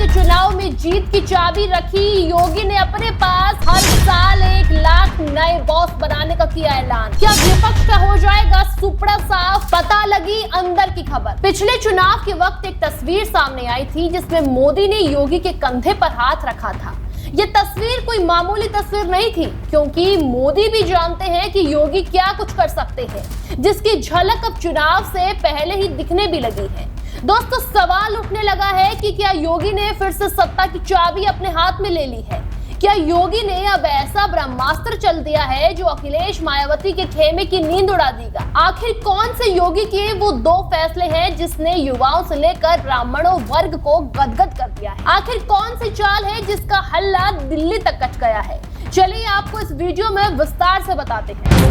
के चुनाव में जीत की चाबी रखी योगी ने अपने पास। हर साल 1 लाख नए बॉस बनाने का किया ऐलान। क्या विपक्ष का हो जाएगा सुपड़ा साफ? पता लगी अंदर की खबर। पिछले चुनाव के वक्त एक तस्वीर सामने आई थी जिसमें मोदी ने योगी के कंधे पर हाथ रखा था। ये तस्वीर कोई मामूली तस्वीर नहीं थी, क्योंकि मोदी भी जानते हैं कि योगी क्या कुछ कर सकते हैं, जिसकी झलक अब चुनाव से पहले ही दिखने भी लगी है। दोस्तों, सवाल उठने लगा है कि क्या योगी ने फिर से सत्ता की चाबी अपने हाथ में ले ली है? क्या योगी ने अब ऐसा ब्रह्मास्त्र चल दिया है जो अखिलेश मायावती के खेमे की नींद उड़ा देगा? आखिर कौन से योगी के वो 2 फैसले हैं जिसने युवाओं से लेकर ब्राह्मणों वर्ग को गदगद कर दिया है? आखिर कौन सी चाल है जिसका हल्ला दिल्ली तक कच गया है? चलिए आपको इस वीडियो में विस्तार से बताते हैं।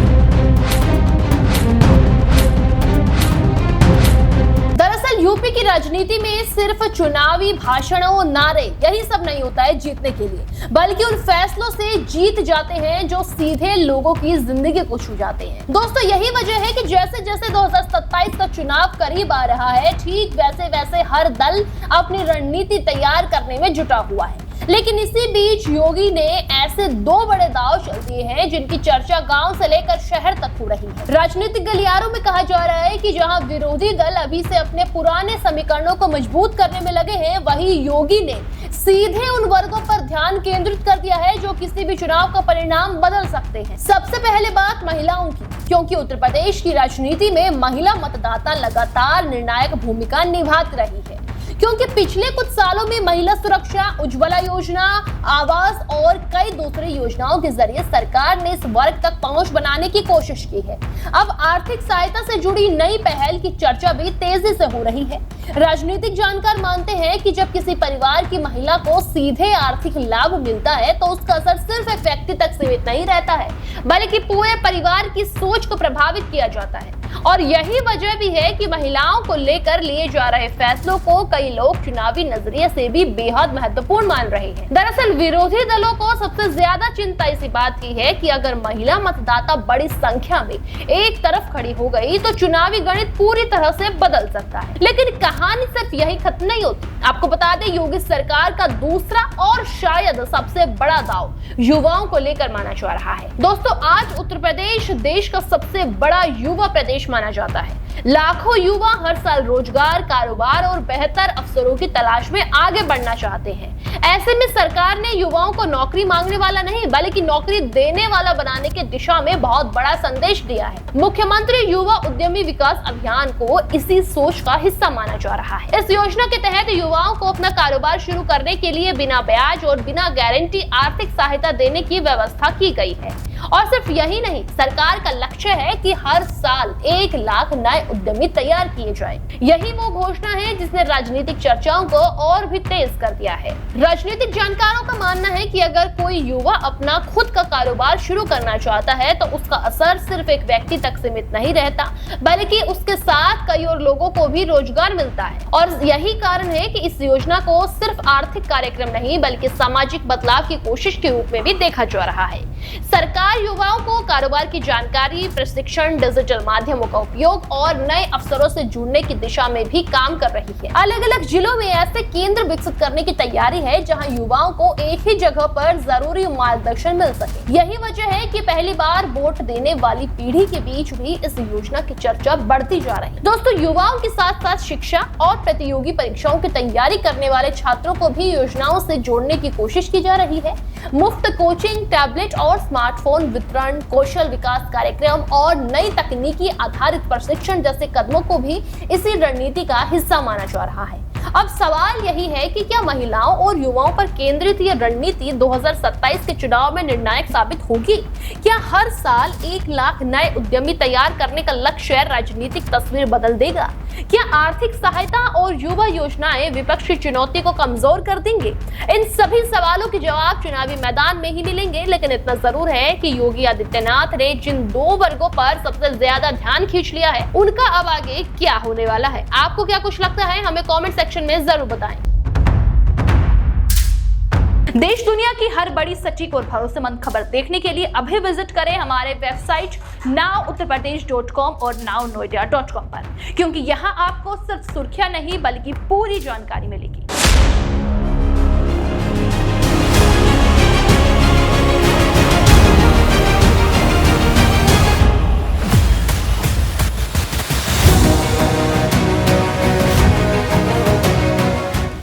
दरअसल यूपी की राजनीति में सिर्फ चुनावी भाषणों, नारे यही सब नहीं होता है जीतने के लिए, बल्कि उन फैसलों से जीत जाते हैं जो सीधे लोगों की जिंदगी को छू जाते हैं। दोस्तों, यही वजह है कि जैसे जैसे 2027 का चुनाव करीब आ रहा है, ठीक वैसे वैसे हर दल अपनी रणनीति तैयार करने में जुटा हुआ है। लेकिन इसी बीच योगी ने ऐसे 2 बड़े दांव चल दिए हैं जिनकी चर्चा गांव से लेकर शहर तक हो रही है। राजनीतिक गलियारों में कहा जा रहा है कि जहां विरोधी दल अभी से अपने पुराने समीकरणों को मजबूत करने में लगे हैं, वहीं योगी ने सीधे उन वर्गों पर ध्यान केंद्रित कर दिया है जो किसी भी चुनाव का परिणाम बदल सकते हैं। सबसे पहले बात महिलाओं की, क्योंकि उत्तर प्रदेश की राजनीति में महिला मतदाता लगातार निर्णायक भूमिका निभाती रही है। क्योंकि पिछले कुछ सालों में महिला सुरक्षा, उज्ज्वला योजना, आवास और कई दूसरी योजनाओं के जरिए सरकार ने इस वर्ग तक पहुंच बनाने की कोशिश की है। अब आर्थिक सहायता से जुड़ी नई पहल की चर्चा भी तेजी से हो रही है। राजनीतिक जानकार मानते हैं कि जब किसी परिवार की महिला को सीधे आर्थिक लाभ मिलता है तो उसका असर सिर्फ एक व्यक्ति तक सीमित नहीं रहता है, बल्कि पूरे परिवार की सोच को प्रभावित किया जाता है। और यही वजह भी है कि महिलाओं को लेकर लिए जा रहे फैसलों को कई लोग चुनावी नजरिए से भी बेहद महत्वपूर्ण मान रहे हैं। दरअसल विरोधी दलों को सबसे ज्यादा चिंता इसी बात की है कि अगर महिला मतदाता बड़ी संख्या में एक तरफ खड़ी हो गई तो चुनावी गणित पूरी तरह से बदल सकता है। लेकिन कहानी सिर्फ यही खत्म नहीं होती। आपको बता दें, योगी सरकार का दूसरा और शायद सबसे बड़ा दांव युवाओं को लेकर माना जा रहा है। दोस्तों, आज उत्तर प्रदेश देश का सबसे बड़ा युवा प्रदेश माना जाता है। लाखों युवा हर साल रोजगार, कारोबार और बेहतर अवसरों की तलाश में आगे बढ़ना चाहते हैं। ऐसे में सरकार ने युवाओं को नौकरी मांगने वाला नहीं, बल्कि नौकरी देने वाला बनाने की दिशा में बहुत बड़ा संदेश दिया है। मुख्यमंत्री युवा उद्यमी विकास अभियान को इसी सोच का हिस्सा माना जा रहा है। इस योजना के तहत युवाओं को अपना कारोबार शुरू करने के लिए बिना ब्याज और बिना गारंटी आर्थिक सहायता देने की व्यवस्था की गई है। और सिर्फ यही नहीं, सरकार का लक्ष्य है कि हर साल 1 लाख नए उद्यमी तैयार किए जाएं। यही वो घोषणा है जिसने राजनीतिक चर्चाओं को और भी तेज कर दिया है। राजनीतिक जानकारों का मानना है कि अगर कोई युवा अपना खुद का कारोबार शुरू करना चाहता है तो उसका असर सिर्फ एक व्यक्ति तक सीमित नहीं रहता, बल्कि उसके साथ कई और लोगों को भी रोजगार मिलता है। और यही कारण है कि इस योजना को सिर्फ आर्थिक कार्यक्रम नहीं, बल्कि सामाजिक बदलाव की कोशिश के रूप में भी देखा जा रहा है। सरकार युवाओं को कारोबार की जानकारी, प्रशिक्षण, डिजिटल माध्यमों का उपयोग और नए अवसरों से जुड़ने की दिशा में भी काम कर रही है। अलग अलग जिलों में ऐसे केंद्र विकसित करने की तैयारी है जहां युवाओं को एक ही जगह पर जरूरी मार्गदर्शन मिल सके। यही वजह है कि पहली बार वोट देने वाली पीढ़ी के बीच भी इस योजना की चर्चा बढ़ती जा रही है। दोस्तों, युवाओं के साथ साथ शिक्षा और प्रतियोगी परीक्षाओं की तैयारी करने वाले छात्रों को भी योजनाओं से जोड़ने की कोशिश की जा रही है। मुफ्त कोचिंग, टैबलेट और स्मार्टफोन वितरण, कौशल विकास कार्यक्रम और नई तकनीकी आधारित प्रशिक्षण जैसे कदमों को भी इसी रणनीति का हिस्सा माना जा रहा है। अब सवाल यही है कि क्या महिलाओं और युवाओं पर केंद्रित ये रणनीति 2027 के चुनाव में निर्णायक साबित होगी? क्या हर साल 1 लाख नए उद्यमी तैयार करने का लक्ष्य राजनीतिक तस्वीर बदल देगा? क्या आर्थिक सहायता और युवा योजनाएं विपक्ष की चुनौती को कमजोर कर देंगे? इन सभी सवालों के जवाब चुनावी मैदान में ही मिलेंगे। लेकिन इतना जरूर है कि योगी आदित्यनाथ ने जिन 2 वर्गों पर सबसे ज्यादा ध्यान खींच लिया है, उनका अब आगे क्या होने वाला है? आपको क्या कुछ लगता है? हमें कमेंट सेक्शन में जरूर बताएं। देश दुनिया की हर बड़ी, सटीक और भरोसेमंद खबर देखने के लिए अभी विजिट करें हमारे वेबसाइट nowuttarpradesh.com और nownoida.com पर, क्योंकि यहाँ आपको सिर्फ सुर्खियां नहीं बल्कि पूरी जानकारी मिलेगी।